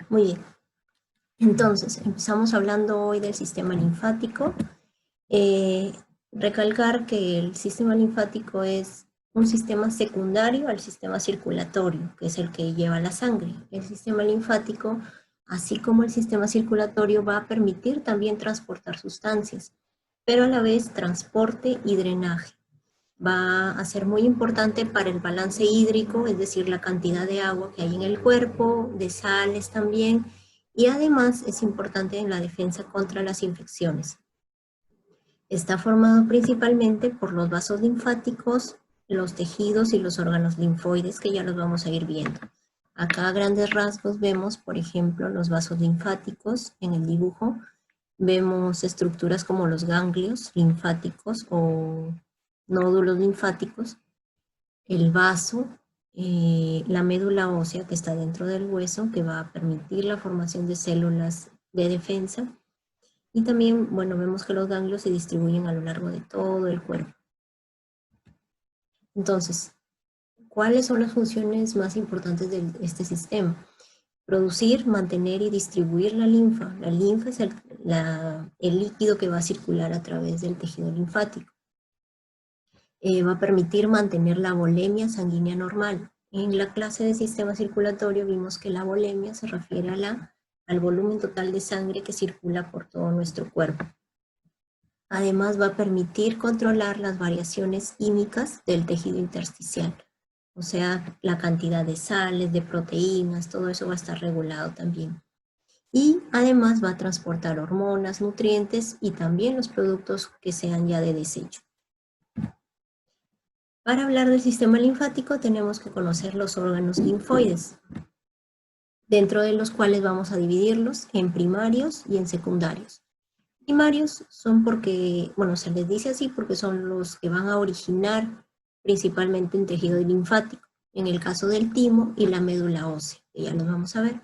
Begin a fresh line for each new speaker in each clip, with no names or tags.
Muy bien. Entonces, empezamos hablando hoy del sistema linfático. Eh, Recalcar que el sistema linfático es un sistema secundario al sistema circulatorio, que es el que lleva la sangre. El sistema linfático, así como el sistema circulatorio, va a permitir también transportar sustancias, pero a la vez transporte y drenaje. Va a ser muy importante para el balance hídrico, es decir, la cantidad de agua que hay en el cuerpo, de sales también, y además es importante en la defensa contra las infecciones. Está formado principalmente por los vasos linfáticos, los tejidos y los órganos linfoides, que ya los vamos a ir viendo. Acá a grandes rasgos vemos, por ejemplo, los vasos linfáticos en el dibujo. Vemos estructuras como los ganglios linfáticos o nódulos linfáticos, el vaso, la médula ósea que está dentro del hueso, que va a permitir la formación de células de defensa. Y también, bueno, vemos que los ganglios se distribuyen a lo largo de todo el cuerpo. Entonces, ¿cuáles son las funciones más importantes de este sistema? Producir, mantener y distribuir la linfa. La linfa es el líquido que va a circular a través del tejido linfático. Va a permitir mantener la volemia sanguínea normal. En la clase de sistema circulatorio vimos que la volemia se refiere al volumen total de sangre que circula por todo nuestro cuerpo. Además va a permitir controlar las variaciones químicas del tejido intersticial, o sea, la cantidad de sales, de proteínas, todo eso va a estar regulado también. Y además va a transportar hormonas, nutrientes y también los productos que sean ya de desecho. Para hablar del sistema linfático tenemos que conocer los órganos linfoides, dentro de los cuales vamos a dividirlos en primarios y en secundarios. Primarios son porque, bueno, se les dice así porque son los que van a originar principalmente un tejido linfático, en el caso del timo y la médula ósea, que ya los vamos a ver.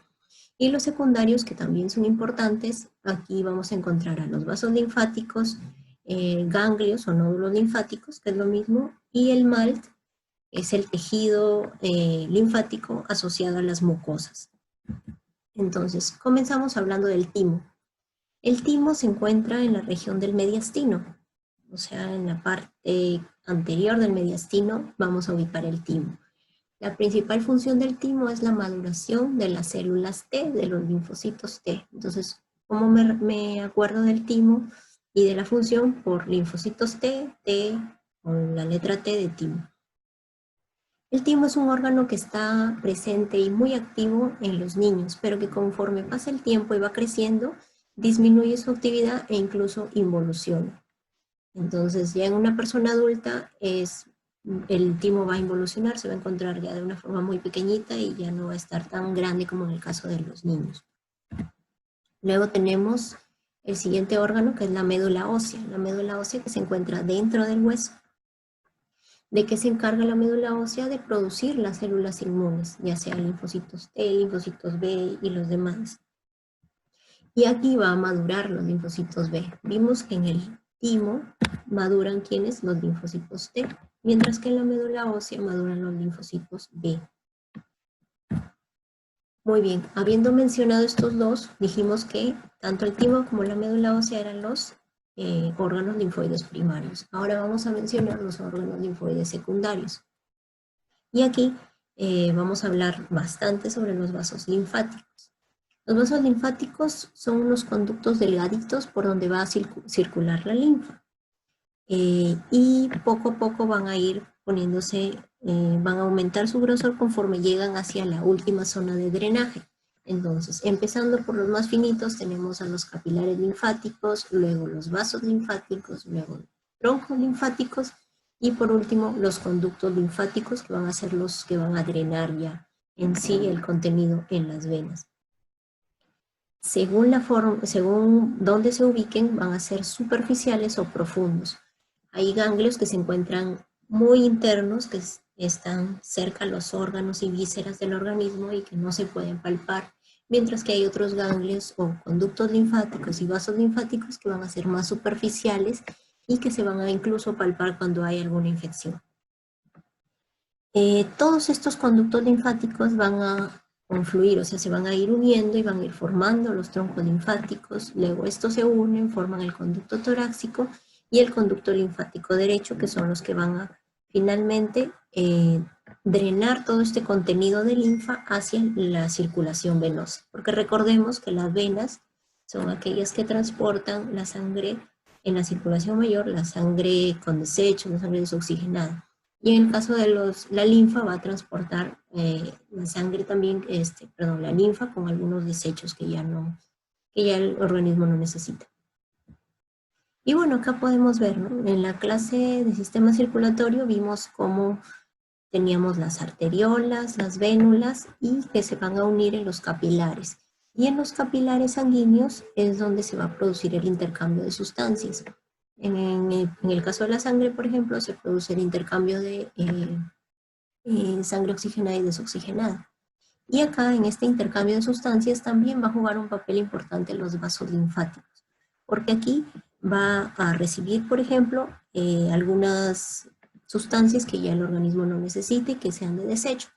Y los secundarios, que también son importantes, aquí vamos a encontrar a los vasos linfáticos, ganglios o nódulos linfáticos, que es lo mismo, y el MALT es el tejido linfático asociado a las mucosas. Entonces, comenzamos hablando del timo. El timo se encuentra en la región del mediastino, o sea, en la parte anterior del mediastino vamos a ubicar el timo. La principal función del timo es la maduración de las células T, de los linfocitos T. Entonces, ¿cómo me acuerdo del timo y de la función? Por linfocitos T, T, con la letra T de timo. El timo es un órgano que está presente y muy activo en los niños, pero que conforme pasa el tiempo y va creciendo, disminuye su actividad e incluso involuciona. Entonces, ya en una persona adulta, el timo va a involucionar, se va a encontrar ya de una forma muy pequeñita y ya no va a estar tan grande como en el caso de los niños. Luego tenemos el siguiente órgano, que es la médula ósea que se encuentra dentro del hueso. ¿De qué se encarga la médula ósea? De producir las células inmunes, ya sea linfocitos T, linfocitos B y los demás. Y aquí va a madurar los linfocitos B. Vimos que en el timo maduran ¿quiénes? Los linfocitos T, mientras que en la médula ósea maduran los linfocitos B. Muy bien, habiendo mencionado estos dos, dijimos que tanto el timo como la médula ósea eran los órganos linfoides primarios. Ahora vamos a mencionar los órganos linfoides secundarios. Y aquí vamos a hablar bastante sobre los vasos linfáticos. Los vasos linfáticos son unos conductos delgaditos por donde va a circular la linfa. Y poco a poco van a ir poniéndose, van a aumentar su grosor conforme llegan hacia la última zona de drenaje. Entonces, empezando por los más finitos, tenemos a los capilares linfáticos, luego los vasos linfáticos, luego troncos linfáticos, y por último, los conductos linfáticos, que van a ser los que van a drenar ya en sí el contenido en las venas. Según la forma, según dónde se ubiquen, van a ser superficiales o profundos. Hay ganglios que se encuentran muy internos, que están cerca a los órganos y vísceras del organismo y que no se pueden palpar, mientras que hay otros ganglios o conductos linfáticos y vasos linfáticos que van a ser más superficiales y que se van a incluso palpar cuando hay alguna infección. Todos estos conductos linfáticos van a confluir, o sea, se van a ir uniendo y van a ir formando los troncos linfáticos, luego estos se unen, forman el conducto torácico y el conducto linfático derecho, que son los que van a finalmente drenar todo este contenido de linfa hacia la circulación venosa, porque recordemos que las venas son aquellas que transportan la sangre en la circulación mayor, la sangre con desechos, la sangre desoxigenada. Y en el caso de la linfa va a transportar la sangre también, la linfa con algunos desechos que ya el organismo no necesita. Y bueno, acá podemos ver, ¿no? En la clase de sistema circulatorio vimos cómo teníamos las arteriolas, las vénulas y que se van a unir en los capilares. Y en los capilares sanguíneos es donde se va a producir el intercambio de sustancias. En el caso de la sangre, por ejemplo, se produce el intercambio de sangre oxigenada y desoxigenada. Y acá, en este intercambio de sustancias, también va a jugar un papel importante los vasos linfáticos, porque aquí va a recibir, por ejemplo, algunas sustancias que ya el organismo no necesite y que sean de desecho.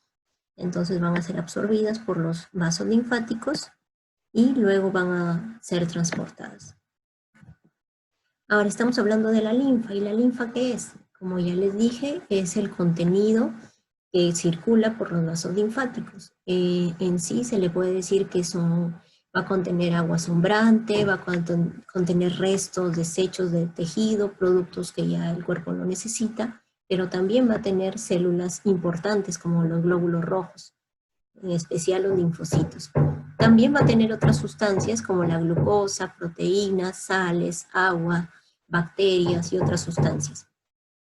Entonces van a ser absorbidas por los vasos linfáticos y luego van a ser transportadas. Ahora estamos hablando de la linfa. ¿Y la linfa qué es? Como ya les dije, es el contenido que circula por los vasos linfáticos. En sí se le puede decir que va a contener agua sombrante, va a contener restos, desechos de tejido, productos que ya el cuerpo no necesita, pero también va a tener células importantes como los glóbulos rojos, en especial los linfocitos. También va a tener otras sustancias como la glucosa, proteínas, sales, agua, bacterias y otras sustancias.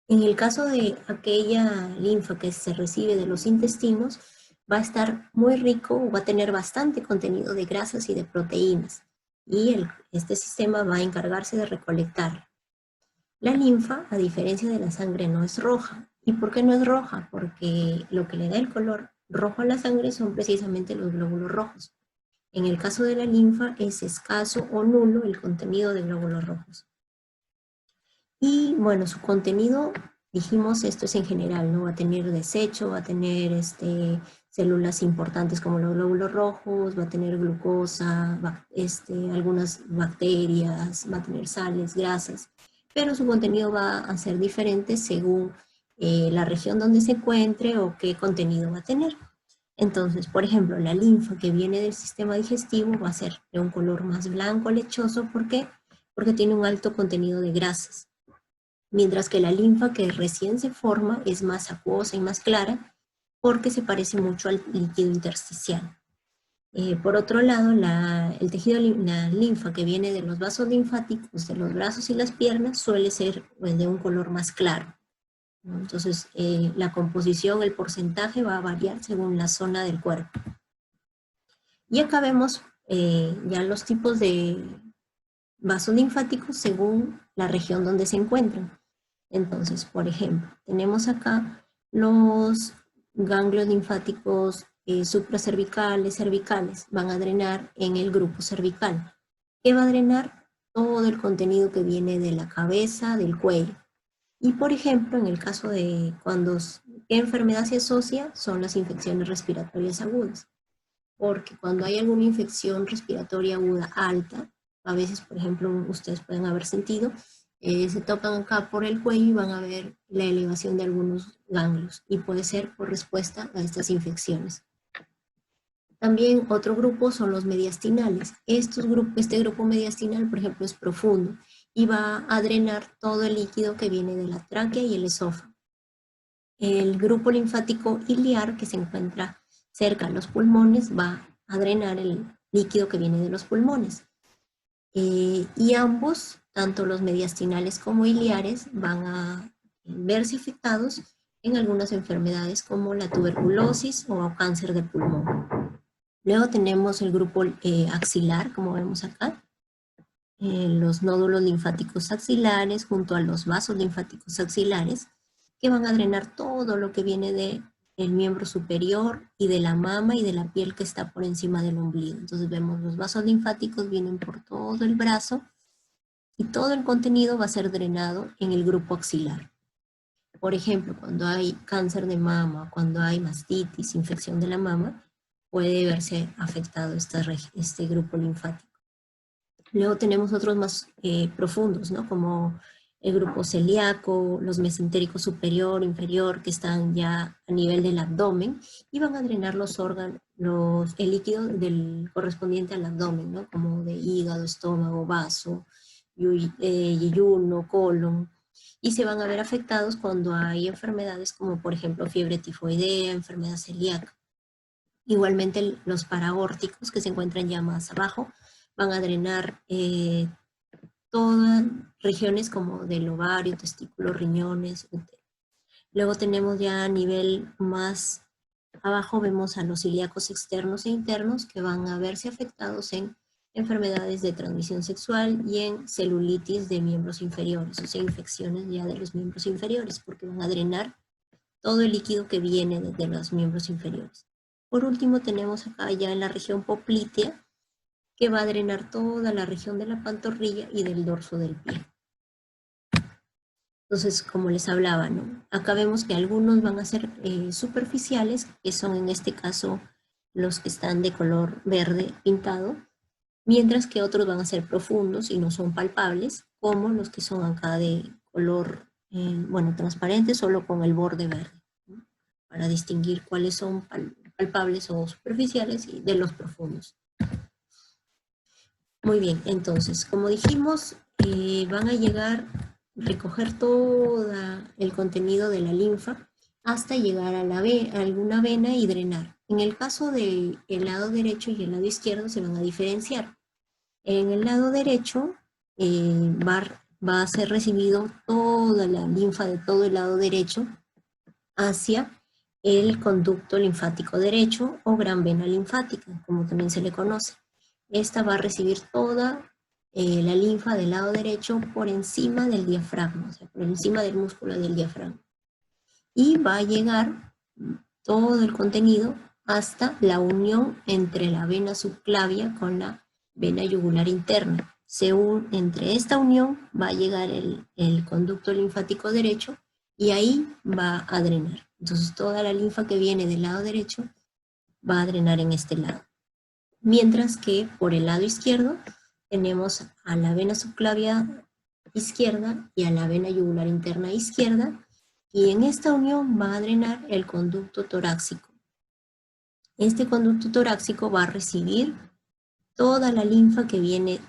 En el caso de aquella linfa que se recibe de los intestinos, va a estar muy rico o va a tener bastante contenido de grasas y de proteínas. Y este sistema va a encargarse de recolectarla. La linfa, a diferencia de la sangre, no es roja. ¿Y por qué no es roja? Porque lo que le da el color rojo a la sangre son precisamente los glóbulos rojos. En el caso de la linfa es escaso o nulo el contenido de glóbulos rojos. Y bueno, su contenido, dijimos, esto es en general, ¿no? Va a tener desecho, va a tener células importantes como los glóbulos rojos, va a tener glucosa, algunas bacterias, va a tener sales, grasas, pero su contenido va a ser diferente según la región donde se encuentre o qué contenido va a tener. Entonces, por ejemplo, la linfa que viene del sistema digestivo va a ser de un color más blanco, lechoso. ¿Por qué? Porque tiene un alto contenido de grasas. Mientras que la linfa que recién se forma es más acuosa y más clara porque se parece mucho al líquido intersticial. Por otro lado, el tejido, la linfa que viene de los vasos linfáticos, de los brazos y las piernas, suele ser de un color más claro. Entonces, la composición, el porcentaje va a variar según la zona del cuerpo. Y acá vemos ya los tipos de vasos linfáticos según la región donde se encuentran. Entonces, por ejemplo, tenemos acá los ganglios linfáticos supracervicales, cervicales, van a drenar en el grupo cervical, que va a drenar todo el contenido que viene de la cabeza, del cuello. Y por ejemplo, en el caso de ¿qué enfermedad se asocia? Son las infecciones respiratorias agudas. Porque cuando hay alguna infección respiratoria aguda alta, a veces, por ejemplo, ustedes pueden haber sentido, se tocan acá por el cuello y van a ver la elevación de algunos ganglios, y puede ser por respuesta a estas infecciones. También otro grupo son los mediastinales. Este grupo mediastinal, por ejemplo, es profundo y va a drenar todo el líquido que viene de la tráquea y el esófago. El grupo linfático iliar, que se encuentra cerca de los pulmones, va a drenar el líquido que viene de los pulmones. Y ambos, tanto los mediastinales como iliares, van a verse afectados en algunas enfermedades como la tuberculosis o cáncer de pulmón. Luego tenemos el grupo axilar, como vemos acá, los nódulos linfáticos axilares junto a los vasos linfáticos axilares, que van a drenar todo lo que viene del miembro superior y de la mama y de la piel que está por encima del ombligo. Entonces vemos los vasos linfáticos vienen por todo el brazo y todo el contenido va a ser drenado en el grupo axilar. Por ejemplo, cuando hay cáncer de mama, cuando hay mastitis, infección de la mama, puede verse afectado este grupo linfático. Luego tenemos otros más profundos, ¿no? Como el grupo celíaco, los mesentéricos superior, inferior, que están ya a nivel del abdomen y van a drenar los órganos, el líquido correspondiente al abdomen, ¿no? Como de hígado, estómago, vaso, yeyuno, colon, y se van a ver afectados cuando hay enfermedades como por ejemplo fiebre tifoidea, enfermedad celíaca. Igualmente los paraórticos que se encuentran ya más abajo van a drenar todas regiones como del ovario, testículos, riñones, etc. Luego tenemos ya a nivel más abajo, vemos a los celíacos externos e internos que van a verse afectados en enfermedades de transmisión sexual y en celulitis de miembros inferiores, o sea, infecciones ya de los miembros inferiores, porque van a drenar todo el líquido que viene desde los miembros inferiores. Por último, tenemos acá ya en la región poplitea, que va a drenar toda la región de la pantorrilla y del dorso del pie. Entonces, como les hablaba, ¿no? Acá vemos que algunos van a ser superficiales, que son en este caso los que están de color verde pintado, mientras que otros van a ser profundos y no son palpables, como los que son acá de color, bueno, transparente, solo con el borde verde, ¿no? Para distinguir cuáles son palpables o superficiales y de los profundos. Muy bien, entonces, como dijimos, van a llegar, recoger todo el contenido de la linfa hasta llegar a alguna vena y drenar. En el caso del lado derecho y el lado izquierdo se van a diferenciar. En el lado derecho va a ser recibido toda la linfa de todo el lado derecho hacia el conducto linfático derecho o gran vena linfática, como también se le conoce. Esta va a recibir toda la linfa del lado derecho por encima del diafragma, o sea, por encima del músculo del diafragma. Y va a llegar todo el contenido hasta la unión entre la vena subclavia con la vena yugular interna. Entre esta unión va a llegar el conducto linfático derecho y ahí va a drenar. Entonces toda la linfa que viene del lado derecho va a drenar en este lado. Mientras que por el lado izquierdo tenemos a la vena subclavia izquierda y a la vena yugular interna izquierda, y en esta unión va a drenar el conducto torácico. Este conducto torácico va a recibir toda la linfa que viene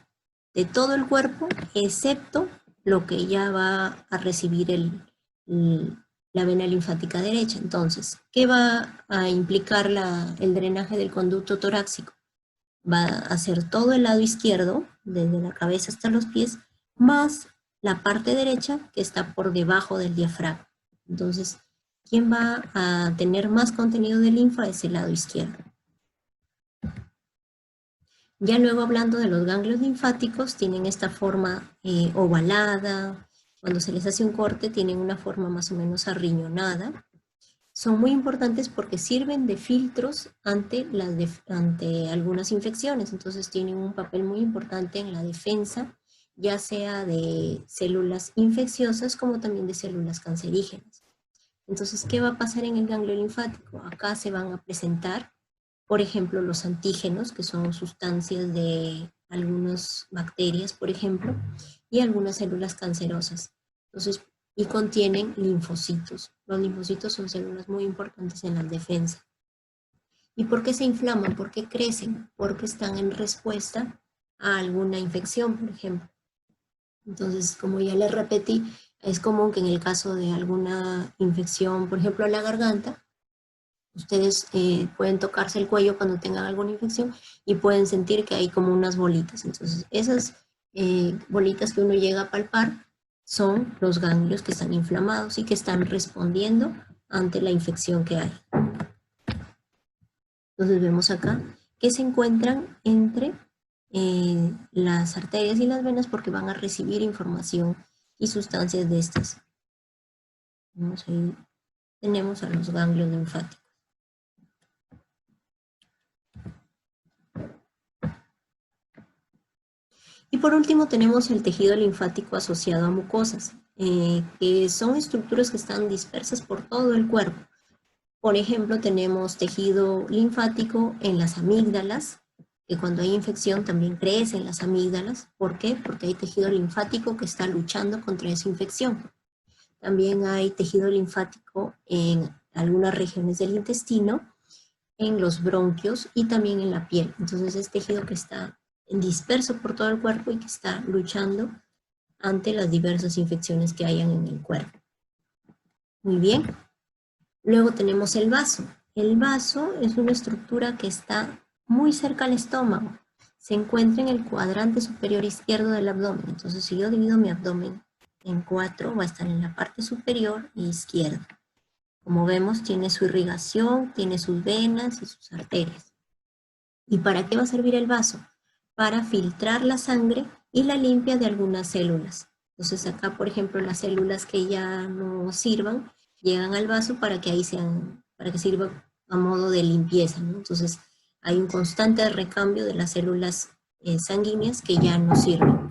de todo el cuerpo, excepto lo que ya va a recibir la vena linfática derecha. Entonces, ¿qué va a implicar el drenaje del conducto torácico? Va a hacer todo el lado izquierdo, desde la cabeza hasta los pies, más la parte derecha que está por debajo del diafragma. Entonces, ¿quién va a tener más contenido de linfa? Es el lado izquierdo. Ya luego hablando de los ganglios linfáticos, tienen esta forma ovalada. Cuando se les hace un corte, tienen una forma más o menos arriñonada. Son muy importantes porque sirven de filtros ante algunas infecciones. Entonces tienen un papel muy importante en la defensa, ya sea de células infecciosas como también de células cancerígenas. Entonces, ¿qué va a pasar en el ganglio linfático? Acá se van a presentar, por ejemplo, los antígenos, que son sustancias de algunas bacterias, por ejemplo, y algunas células cancerosas. Entonces, y contienen linfocitos. Los linfocitos son células muy importantes en la defensa. ¿Y por qué se inflaman? ¿Por qué crecen? Porque están en respuesta a alguna infección, por ejemplo. Entonces, como ya les repetí, es común que en el caso de alguna infección, por ejemplo, a la garganta, ustedes pueden tocarse el cuello cuando tengan alguna infección y pueden sentir que hay como unas bolitas. Entonces, esas bolitas que uno llega a palpar son los ganglios que están inflamados y que están respondiendo ante la infección que hay. Entonces vemos acá que se encuentran entre las arterias y las venas porque van a recibir información y sustancias de estas. Ahí tenemos a los ganglios linfáticos. Y por último tenemos el tejido linfático asociado a mucosas, que son estructuras que están dispersas por todo el cuerpo. Por ejemplo, tenemos tejido linfático en las amígdalas, que cuando hay infección también crece en las amígdalas. ¿Por qué? Porque hay tejido linfático que está luchando contra esa infección. También hay tejido linfático en algunas regiones del intestino, en los bronquios y también en la piel. Entonces es tejido que está disperso por todo el cuerpo y que está luchando ante las diversas infecciones que hayan en el cuerpo. Muy bien. Luego tenemos el vaso. El vaso es una estructura que está muy cerca al estómago. Se encuentra en el cuadrante superior izquierdo del abdomen. Entonces, si yo divido mi abdomen en 4, va a estar en la parte superior e izquierda. Como vemos, tiene su irrigación, tiene sus venas y sus arterias. ¿Y para qué va a servir el vaso? Para filtrar la sangre y la limpia de algunas células. Entonces acá, por ejemplo, las células que ya no sirvan, llegan al vaso para que ahí sean, para que sirva a modo de limpieza, ¿no? Entonces hay un constante recambio de las células sanguíneas que ya no sirven.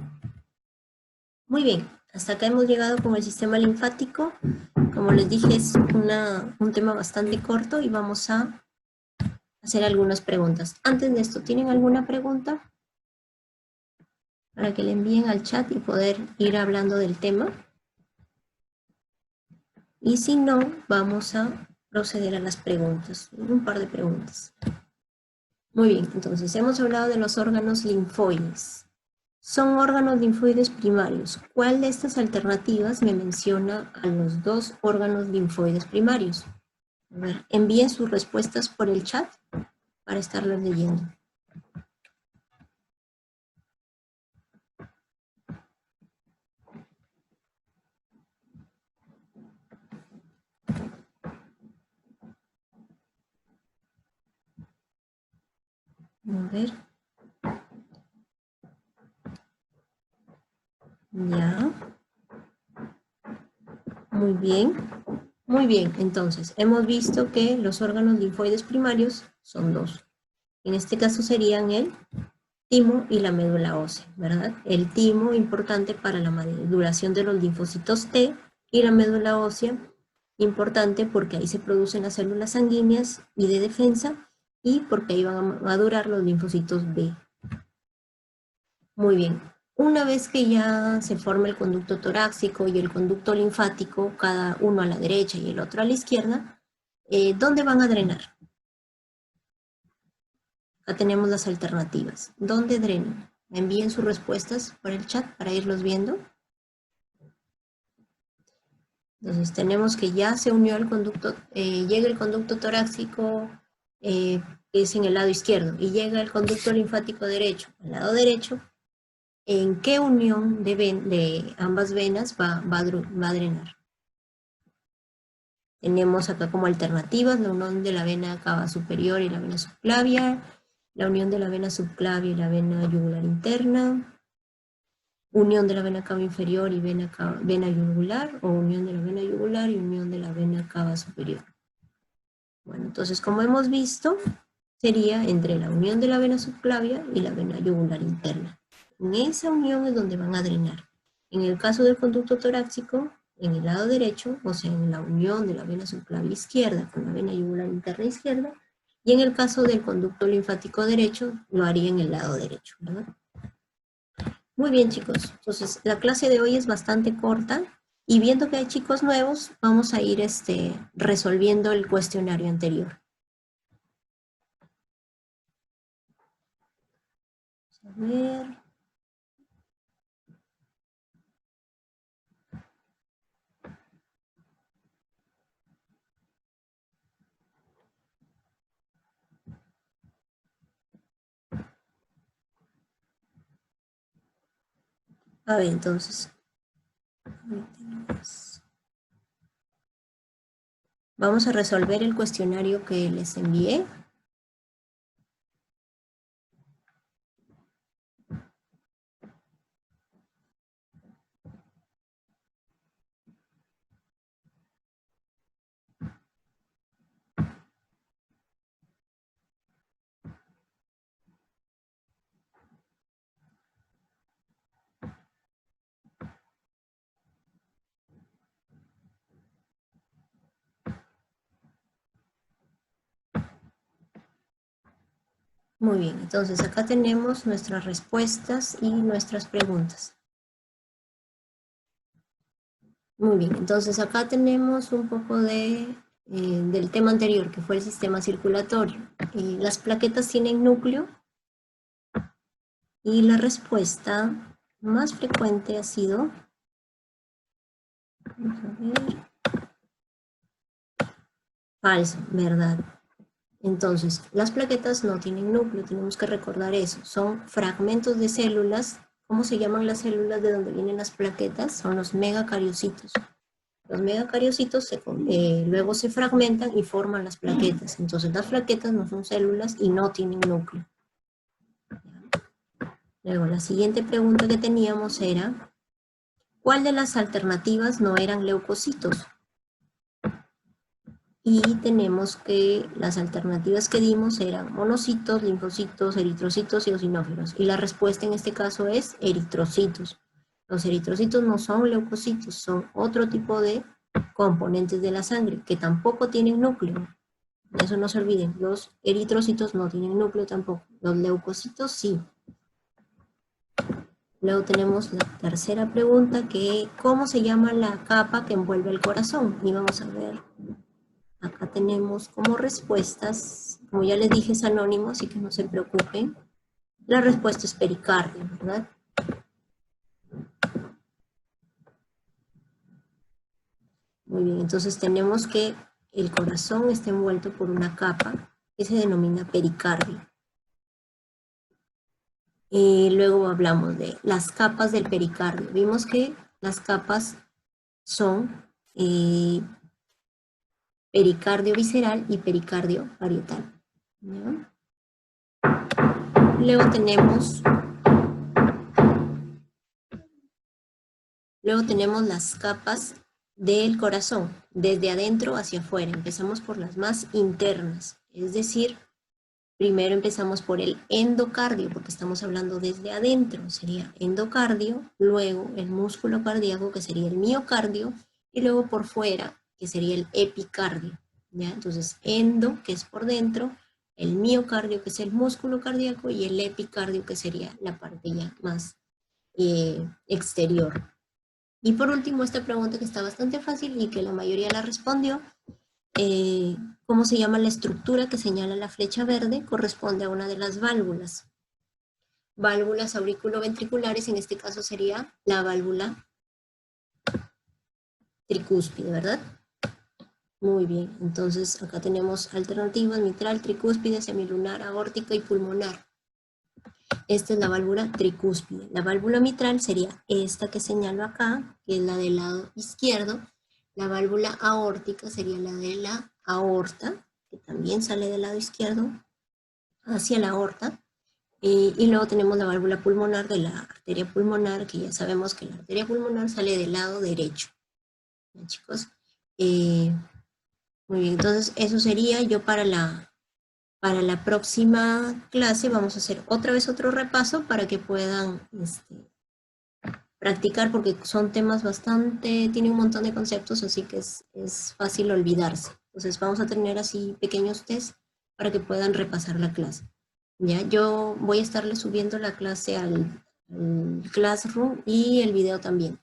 Muy bien, hasta acá hemos llegado con el sistema linfático. Como les dije, es un tema bastante corto y vamos a hacer algunas preguntas. Antes de esto, ¿tienen alguna pregunta? Para que le envíen al chat y poder ir hablando del tema. Y si no, vamos a proceder a las preguntas, un par de preguntas. Muy bien, entonces hemos hablado de los órganos linfoides. Son órganos linfoides primarios. ¿Cuál de estas alternativas me menciona a los dos órganos linfoides primarios? A ver, envíen sus respuestas por el chat para estarlas leyendo. A ver. Ya. Muy bien. Muy bien, entonces, hemos visto que los órganos linfoides primarios son dos. En este caso serían el timo y la médula ósea, ¿verdad? El timo, importante para la maduración de los linfocitos T, y la médula ósea, importante porque ahí se producen las células sanguíneas y de defensa, y porque ahí van a madurar los linfocitos B. Muy bien. Una vez que ya se forma el conducto torácico y el conducto linfático, cada uno a la derecha y el otro a la izquierda, ¿dónde van a drenar? Acá tenemos las alternativas. ¿Dónde drenan? Envíen sus respuestas por el chat para irlos viendo. Entonces tenemos que ya se unió el conducto, llega el conducto torácico, que es en el lado izquierdo, y llega el conducto linfático derecho, al lado derecho. ¿En qué unión de ambas venas va a drenar? Tenemos acá como alternativas la unión de la vena cava superior y la vena subclavia, la unión de la vena subclavia y la vena yugular interna, unión de la vena cava inferior y vena yugular, o unión de la vena yugular y unión de la vena cava superior. Bueno, entonces como hemos visto, sería entre la unión de la vena subclavia y la vena yugular interna. En esa unión es donde van a drenar. En el caso del conducto torácico, en el lado derecho, o sea, en la unión de la vena subclavia izquierda con la vena yugular interna izquierda, y en el caso del conducto linfático derecho, lo haría en el lado derecho, ¿verdad? Muy bien, chicos. Entonces, la clase de hoy es bastante corta, y viendo que hay chicos nuevos, vamos a ir resolviendo el cuestionario anterior. A ver. A ver, entonces. Vamos a resolver el cuestionario que les envié. Muy bien, entonces acá tenemos nuestras respuestas y nuestras preguntas. Muy bien, entonces acá tenemos un poco del tema anterior, que fue el sistema circulatorio. Las plaquetas tienen núcleo y la respuesta más frecuente ha sido, vamos a ver, falso, ¿verdad? Entonces, las plaquetas no tienen núcleo, tenemos que recordar eso. Son fragmentos de células. ¿Cómo se llaman las células de donde vienen las plaquetas? Son los megacariocitos. Los megacariocitos luego se fragmentan y forman las plaquetas. Entonces, las plaquetas no son células y no tienen núcleo. Luego, la siguiente pregunta que teníamos era, ¿cuál de las alternativas no eran leucocitos? Y tenemos que las alternativas que dimos eran monocitos, linfocitos, eritrocitos y eosinófilos. Y la respuesta en este caso es eritrocitos. Los eritrocitos no son leucocitos, son otro tipo de componentes de la sangre que tampoco tienen núcleo. Eso no se olviden, los eritrocitos no tienen núcleo tampoco. Los leucocitos sí. Luego tenemos la tercera pregunta, que ¿cómo se llama la capa que envuelve el corazón? Y vamos a ver. Acá tenemos como respuestas, como ya les dije, es anónimo, así que no se preocupen. La respuesta es pericardio, ¿verdad? Muy bien, entonces tenemos que el corazón está envuelto por una capa que se denomina pericardio. Luego hablamos de las capas del pericardio. Vimos que las capas son pericardio visceral y pericardio parietal. ¿Ya? Luego tenemos las capas del corazón, desde adentro hacia afuera. Empezamos por las más internas, es decir, primero empezamos por el endocardio, porque estamos hablando desde adentro, sería endocardio, luego el músculo cardíaco, que sería el miocardio, y luego por fuera, que sería el epicardio. ¿Ya? Entonces, endo, que es por dentro, el miocardio, que es el músculo cardíaco, y el epicardio, que sería la parte ya más exterior. Y por último, esta pregunta que está bastante fácil y que la mayoría la respondió, ¿cómo se llama la estructura que señala la flecha verde? Corresponde a una de las válvulas. Válvulas auriculoventriculares, en este caso sería la válvula tricúspide, ¿verdad? Muy bien, entonces acá tenemos alternativas: mitral, tricúspide, semilunar, aórtica y pulmonar. Esta es la válvula tricúspide. La válvula mitral sería esta que señalo acá, que es la del lado izquierdo. La válvula aórtica sería la de la aorta, que también sale del lado izquierdo hacia la aorta. Y luego tenemos la válvula pulmonar de la arteria pulmonar, que ya sabemos que la arteria pulmonar sale del lado derecho. ¿Ya, chicos? Muy bien, entonces eso sería. Yo para la próxima clase vamos a hacer otra vez otro repaso para que puedan practicar, porque son temas bastante, tienen un montón de conceptos, así que es fácil olvidarse. Entonces vamos a tener así pequeños test para que puedan repasar la clase. ¿Ya? Yo voy a estarle subiendo la clase al Classroom y el video también.